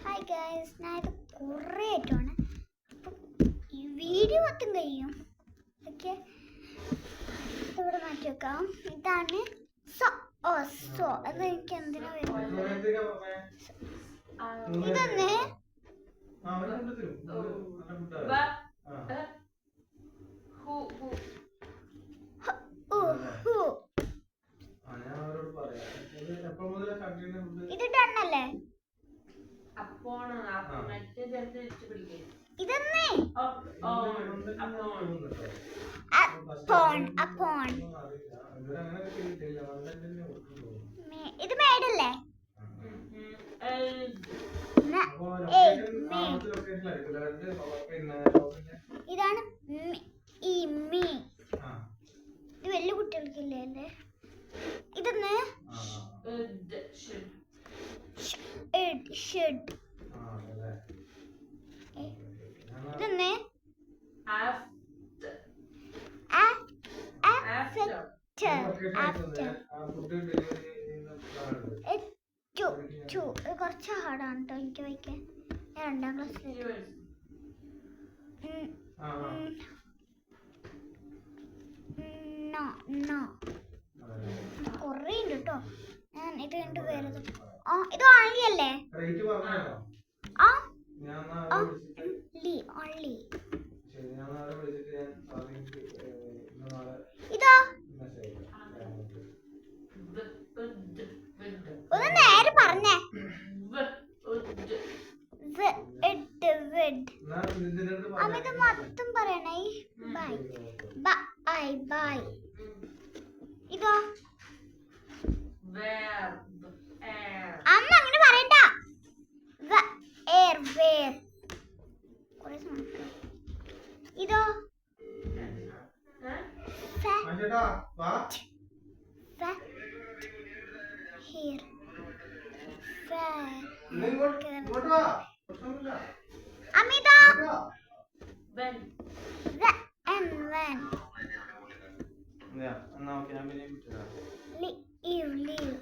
Hi guys, ഞാൻ ഇത് കുറേ ആയിട്ടാണ് അപ്പം ഈ വീഡിയോ മൊത്തം കഴിയും. ഓക്കെ, ഇവിടെ മാറ്റി വെക്കാം. ഇതാണ് സോ അത് എനിക്ക് എന്തിനാ വരുന്നത്? ഇതൊന്ന് ഇത് ഡണ്ണല്ലേ? ഇതൊന്നേ ഇത് മേഡല്ലേ? ഇതാണ് ഈ മീ. ഇത് വലിയ കുട്ടികൾക്കില്ലേ അല്ലേ? ഇതൊന്ന് ഷുഡ്. ഇതൊന്ന് കുറച്ച് ഹാർഡാണ് കേട്ടോ എനിക്ക് വായിക്കാൻ. ഞാൻ 2ാം ക്ലാസ്സിൽ കൊറേ ഉണ്ട് കേട്ടോ. ഞാൻ ഇത് കണ്ട് വേറെ ഇത് ഓൺലി അല്ലേ? ഓൺലി ഇതോ ഒന്ന് നേരെ പറഞ്ഞേ. അമിത് മൊത്തം പറയണേ. ബൈ. ഇതോ അമ്മ അങ്ങനെ പറയണ്ട. ഇതോ അമിത ലീവ്